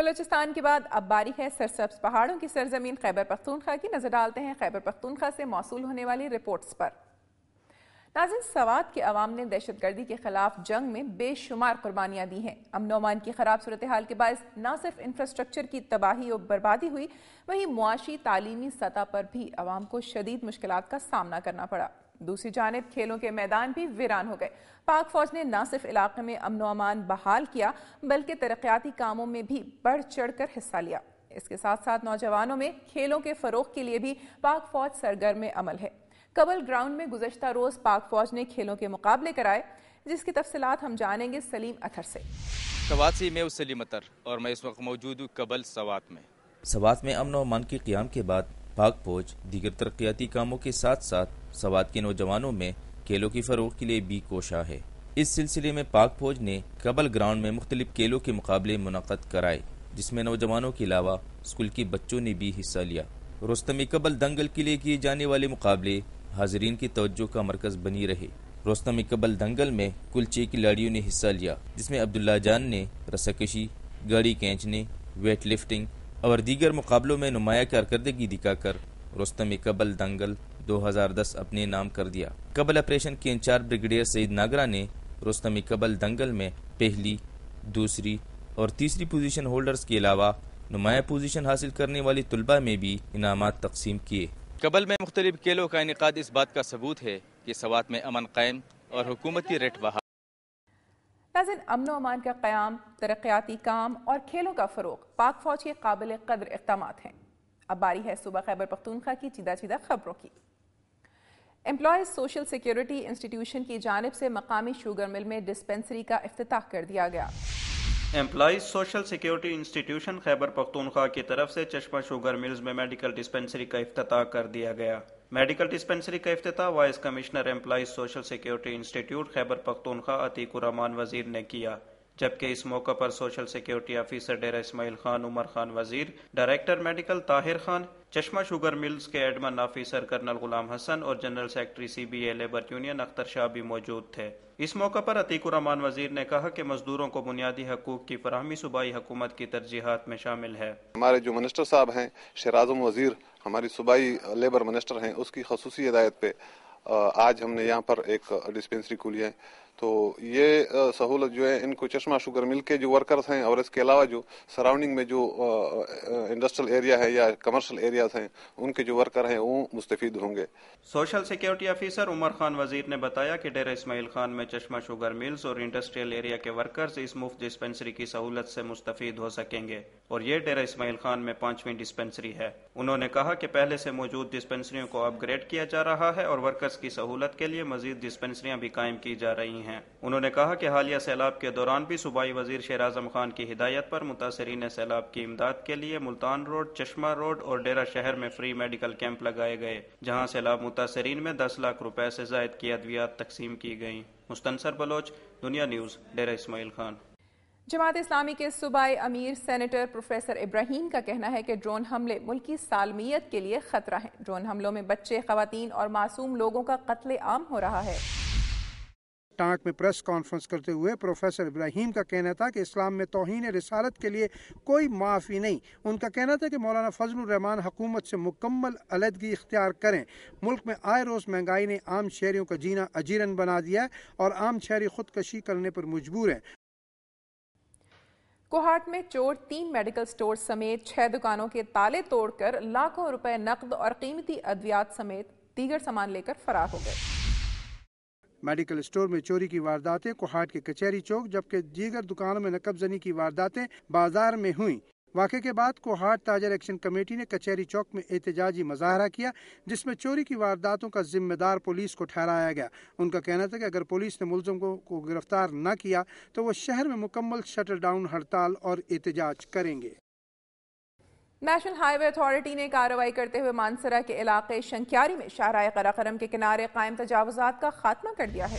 بلوچستان کے بعد اب باری ہے سرسبز پہاڑوں کی سرزمین خیبر پختونخوا کی۔ نظر ڈالتے ہیں خیبر پختونخوا سے موصول ہونے والی رپورٹس پر۔ ناظرین، سوات کے عوام نے دہشت گردی کے خلاف جنگ میں بے شمار قربانیاں دی ہیں۔ امن و امان کی خراب صورتحال کے باعث نہ صرف انفراسٹرکچر کی تباہی اور بربادی ہوئی، وہیں معاشی تعلیمی سطح پر بھی عوام کو شدید مشکلات کا سامنا کرنا پڑا۔ دوسری جانب کھیلوں کے میدان بھی ویران ہو گئے۔ پاک فوج نے نہ صرف علاقے میں امن و امان بحال کیا بلکہ ترقیاتی کاموں میں بھی بڑھ چڑھ کر حصہ لیا۔ اس کے ساتھ ساتھ نوجوانوں میں کھیلوں کے فروغ کے لیے بھی پاک فوج سرگرم عمل ہے۔ کبل گراؤنڈ میں گزشتہ روز پاک فوج نے کھیلوں کے مقابلے کرائے، جس کی تفصیلات ہم جانیں گے سلیم اطہر سے۔ سوات سے میں سلیم اطہر اور میں اس وقت موجود ہوں کبل سوات میں۔ سوات میں امن و امان کے قیام کے بعد پاک فوج دیگر ترقیاتی کاموں کے ساتھ ساتھ سوات کے نوجوانوں میں کھیلوں کی فروغ کے لیے بھی کوشاں ہے۔ اس سلسلے میں پاک فوج نے کبل گراؤنڈ میں مختلف کھیلوں کے مقابلے منعقد کرائے، جس میں نوجوانوں کے علاوہ اسکول کے بچوں نے بھی حصہ لیا۔ رستم کبل دنگل کے لیے کیے جانے والے مقابلے حاضرین کی توجہ کا مرکز بنی رہے۔ رستم کبل دنگل میں کل 6 کھلاڑیوں نے حصہ لیا، جس میں عبداللہ جان نے رسہ کشی، گاڑی کھینچنے، ویٹ لفٹنگ اور دیگر مقابلوں میں نمایاں کارکردگی دکھا کر رستم کبل دنگل 2010 اپنے نام کر دیا۔ کبل آپریشن کے انچارج بریگیڈیئر سعید ناگرہ نے رستم کبل دنگل میں پہلی، دوسری اور تیسری پوزیشن ہولڈرز کے علاوہ نمایاں پوزیشن حاصل کرنے والی طلباء میں بھی انعامات تقسیم کیے۔ کبل میں مختلف کھیلوں کا انعقاد اس بات کا ثبوت ہے کہ سوات میں امن قائم اور حکومتی ریٹ بحال۔ ناظرین، امن و امان کا قیام، ترقیاتی کام اور کھیلوں کا فروغ پاک فوج کے قابل قدر اقدامات ہیں۔ اب باری ہے صوبہ خیبر پختونخوا کی چیدہ خبروں کی۔ امپلائیز سوشل سیکیورٹی انسٹیٹیوشن کی جانب سے مقامی شوگر مل میں ڈسپنسری کا افتتاح کر دیا گیا۔ Employees social security institution Khyber Pakhtunkhwa کی طرف سے چشمہ شوگر ملز میں میڈیکل ڈسپنسری کا افتتاح کر دیا گیا۔ میڈیکل ڈسپنسری کا افتتاح vice commissioner employees social security institute Khyber Pakhtunkhwa Atiq Ur Rehman Wazir نے کیا، جبکہ اس موقع پر social security officer Dera Ismail Khan Umar Khan Wazir, director medical Tahir Khan, Chashma sugar mills کے admin officer colonel Ghulam Hassan اور جنرل سیکرٹری سی بی اے لیبر یونین اختر شاہ بھی موجود تھے۔ اس موقع پر عتیق الرحمان وزیر نے کہا کہ مزدوروں کو بنیادی حقوق کی فراہمی صوبائی حکومت کی ترجیحات میں شامل ہے۔ ہمارے جو منسٹر صاحب ہیں، شیر اعظم وزیر ہماری صوبائی لیبر منسٹر ہیں، اس کی خصوصی ہدایت پہ آج ہم نے یہاں پر ایک ڈسپنسری کھولی ہے۔ تو یہ سہولت جو ہے ان کو چشمہ شوگر مل کے جو ورکرز ہیں اور اس کے علاوہ جو سراؤنڈنگ میں جو انڈسٹریل ایریا ہے یا کمرشل ایریاز ہیں ان کے جو ورکر ہیں وہ مستفید ہوں گے۔ سوشل سیکیورٹی آفیسر عمر خان وزیر نے بتایا کہ ڈیرہ اسماعیل خان میں چشمہ شوگر ملز اور انڈسٹریل ایریا کے ورکرز اس مفت ڈسپنسری کی سہولت سے مستفید ہو سکیں گے، اور یہ ڈیرہ اسماعیل خان میں 5ویں ڈسپنسری ہے۔ انہوں نے کہا کہ پہلے سے موجود ڈسپنسریوں کو اپ گریڈ کیا جا رہا ہے اور ورکرز کی سہولت کے لیے مزید ڈسپنسریاں بھی قائم کی جا رہی ہیں۔ انہوں نے کہا کہ حالیہ سیلاب کے دوران بھی صوبائی وزیر شیر اعظم خان کی ہدایت پر متاثرین سیلاب کی امداد کے لیے ملتان روڈ، چشمہ روڈ اور ڈیرہ شہر میں فری میڈیکل کیمپ لگائے گئے، جہاں سیلاب متاثرین میں 10 لاکھ روپے سے زائد کی ادویات تقسیم کی گئیں۔ مستنصر بلوچ، دنیا نیوز، ڈیرہ اسماعیل خان۔ جماعت اسلامی کے صوبائی امیر سینیٹر پروفیسر ابراہیم کا کہنا ہے کہ ڈرون حملے ملکی سالمیت کے لیے خطرہ ہیں۔ ڈرون حملوں میں بچے، خواتین اور معصوم لوگوں کا قتل عام ہو رہا ہے۔ ٹانک میں پریس کانفرنس کرتے ہوئے پروفیسر ابراہیم کا کہنا تھا کہ اسلام میں توہین رسالت کے لیے کوئی معافی نہیں۔ ان کا کہنا تھا کہ مولانا فضل الرحمان حکومت سے مکمل علیحدگی اختیار کریں۔ ملک میں آئے روز مہنگائی نے عام شہریوں کا جینا اجیرن بنا دیا ہے اور عام شہری خودکشی کرنے پر مجبور ہیں۔ کوہاٹ میں چور 3 میڈیکل سٹور سمیت 6 دکانوں کے تالے توڑ کر لاکھوں روپے نقد اور قیمتی ادویات سمیت دیگر سامان لے کر فرار ہو گئے۔ میڈیکل سٹور میں چوری کی وارداتیں کوہاٹ کے کچہری چوک جبکہ دیگر دکانوں میں نقب زنی کی وارداتیں بازار میں ہوئیں۔ واقعے کے بعد کوہاٹ تاجر ایکشن کمیٹی نے کچہری چوک میں احتجاجی مظاہرہ کیا، جس میں چوری کی وارداتوں کا ذمہ دار پولیس کو ٹھہرایا گیا۔ ان کا کہنا تھا کہ اگر پولیس نے ملزموں کو گرفتار نہ کیا تو وہ شہر میں مکمل شٹل ڈاؤن ہڑتال اور احتجاج کریں گے۔ نیشنل ہائی وے اتھارٹی نے کارروائی کرتے ہوئے مانسرہ کے علاقے شنکیاری میں شاہراہ قراقرم کے کنارے قائم تجاوزات کا خاتمہ کر دیا ہے۔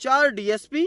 4 DSP